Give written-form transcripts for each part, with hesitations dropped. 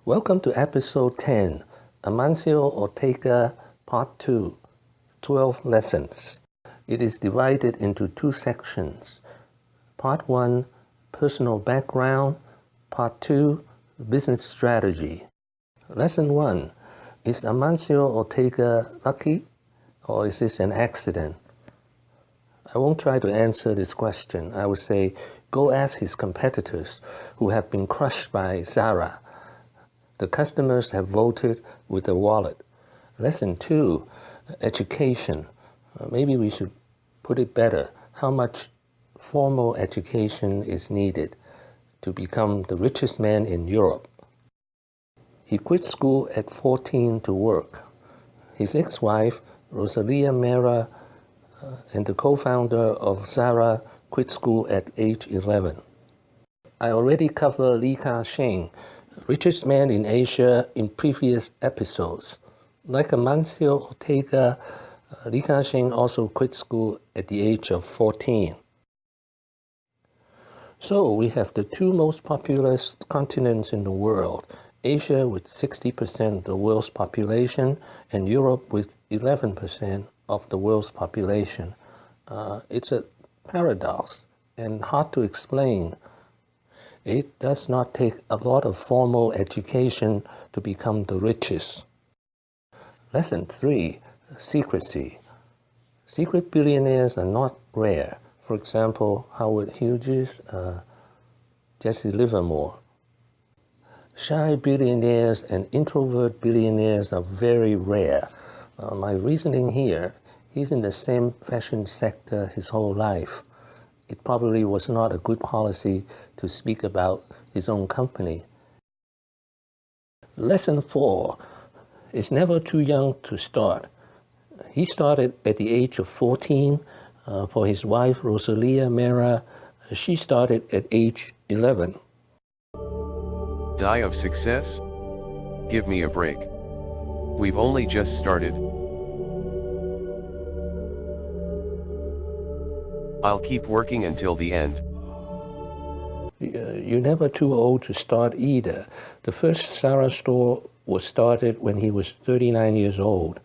Welcome to episode 10, Amancio Ortega, Part 2, 12 lessons. It is divided into two sections. Part 1, personal background. Part 2, business strategy. Lesson 1, is Amancio Ortega lucky, or is this an accident? I won't try to answer this question. I would say, go ask his competitors who have been crushed by Zara. The customers have voted with their wallet. Lesson 2, education. Maybe we should put it better. How much formal education is needed to become the richest man in Europe? He quit school at 14 to work. His ex-wife, Rosalia Mera, and the co-founder of Zara, quit school at age 11. I already covered Li Ka-shing, richest man in Asia, in previous episodes. Like Amancio Ortega, Li Ka-shing also quit school at the age of 14. So we have the two most populous continents in the world, Asia with 60% of the world's population and Europe with 11% of the world's population. It's a paradox and hard to explain. It does not take a lot of formal education to become the richest. Lesson 3, secrecy. Secret billionaires are not rare. For example, Howard Hughes, Jesse Livermore. Shy billionaires and introvert billionaires are very rare. My reasoning here, he's in the same fashion sector his whole life. It probably was not a good policy to speak about his own company. Lesson 4, it's never too young to start. He started at the age of 14. For his wife, Rosalia Mera, she started at age 11. Die of success? Give me a break. We've only just started. I'll keep working until the end. You're never too old to start either. The first Zara store was started when he was 39 years old.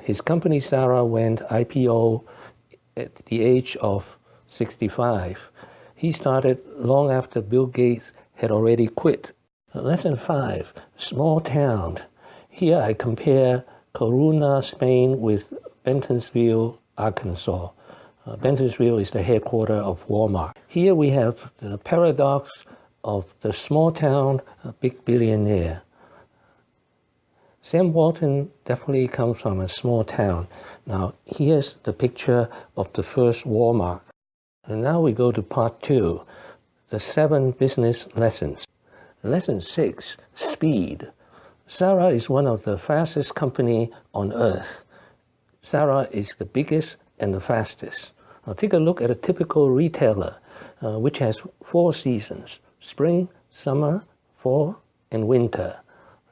His company Zara went IPO at the age of 65. He started long after Bill Gates had already quit. Lesson 5, small town. Here I compare Corunna, Spain with Bentonsville, Arkansas. Bentonsville is the headquarters of Walmart. Here we have the paradox of the small town, big billionaire. Sam Walton definitely comes from a small town. Now, here's the picture of the first Walmart. And now we go to part 2, the 7 business lessons. Lesson 6, speed. Zara is one of the fastest company on earth. Zara is the biggest and the fastest. Now take a look at a typical retailer, which has 4 seasons, spring, summer, fall, and winter.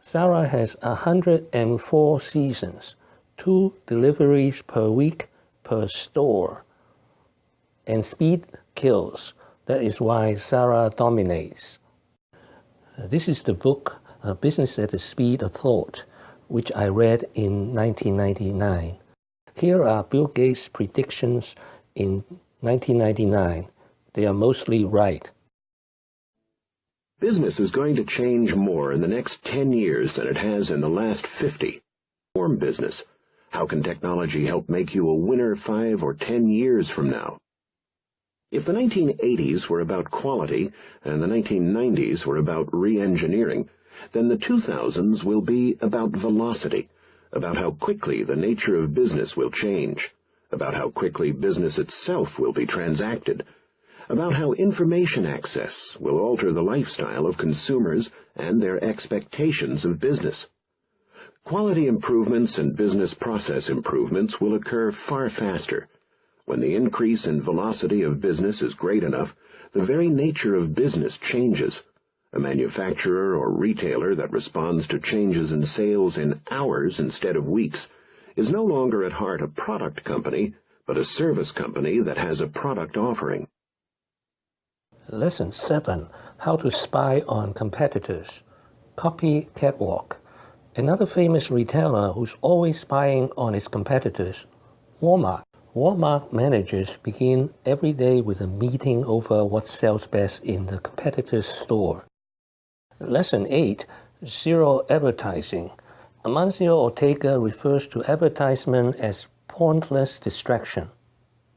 Zara has 104 seasons, 2 deliveries per week per store. And speed kills. That is why Zara dominates. This is the book, Business at the Speed of Thought, which I read in 1999. Here are Bill Gates' predictions in 1999. They are mostly right. Business is going to change more in the next 10 years than it has in the last 50. Form business. How can technology help make you a winner 5 or 10 years from now? If the 1980s were about quality and the 1990s were about re-engineering, then the 2000s will be about velocity, about how quickly the nature of business will change, about how quickly business itself will be transacted, about how information access will alter the lifestyle of consumers and their expectations of business. Quality improvements and business process improvements will occur far faster. When the increase in velocity of business is great enough, the very nature of business changes. A manufacturer or retailer that responds to changes in sales in hours instead of weeks is no longer at heart a product company, but a service company that has a product offering. Lesson 7, how to spy on competitors. Copy catwalk. Another famous retailer who's always spying on its competitors, Walmart. Walmart managers begin every day with a meeting over what sells best in the competitor's store. Lesson 8. Zero advertising. Amancio Ortega refers to advertisement as pointless distraction.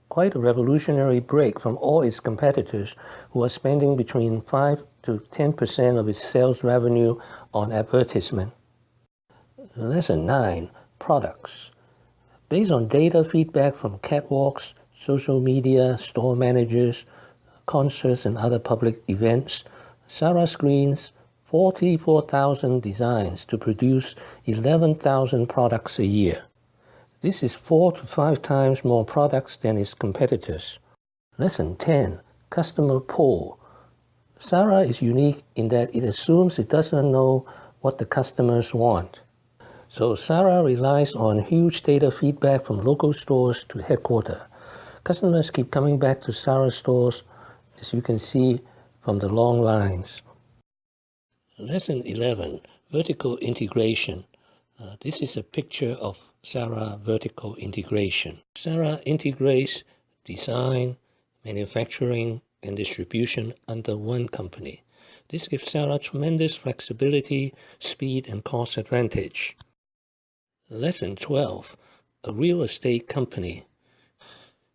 Quite a revolutionary break from all its competitors who are spending between 5 to 10% of its sales revenue on advertisement. Lesson 9. Products. Based on data feedback from catwalks, social media, store managers, concerts and other public events, Zara screens 44,000 designs to produce 11,000 products a year. This is 4 to 5 times more products than its competitors. Lesson 10. Customer pull. Zara is unique in that it assumes it doesn't know what the customers want. So Zara relies on huge data feedback from local stores to headquarters. Customers keep coming back to Zara stores, as you can see from the long lines. Lesson 11. Vertical integration. This is a picture of Zara vertical integration. Zara integrates design, manufacturing, and distribution under one company. This gives Zara tremendous flexibility, speed, and cost advantage. Lesson 12. A real estate company.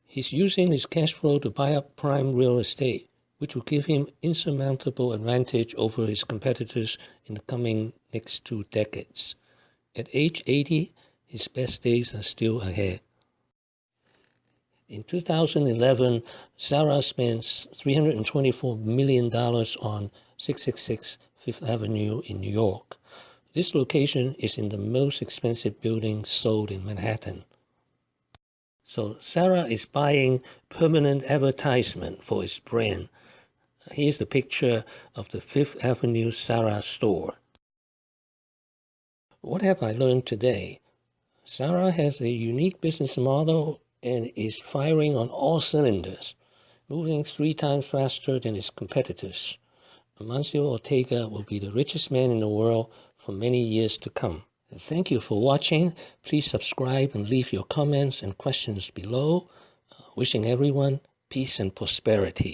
He's using his cash flow to buy up prime real estate, which will give him insurmountable advantage over his competitors in the coming next 2 decades. At age 80, his best days are still ahead. In 2011, Zara spent $324 million on 666 Fifth Avenue in New York. This location is in the most expensive building sold in Manhattan. So Zara is buying permanent advertisement for its brand. Here's the picture of the Fifth Avenue Zara store. What have I learned today? Zara has a unique business model and is firing on all cylinders, moving 3 times faster than its competitors. Amancio Ortega will be the richest man in the world for many years to come. Thank you for watching. Please subscribe and leave your comments and questions below. Wishing everyone peace and prosperity.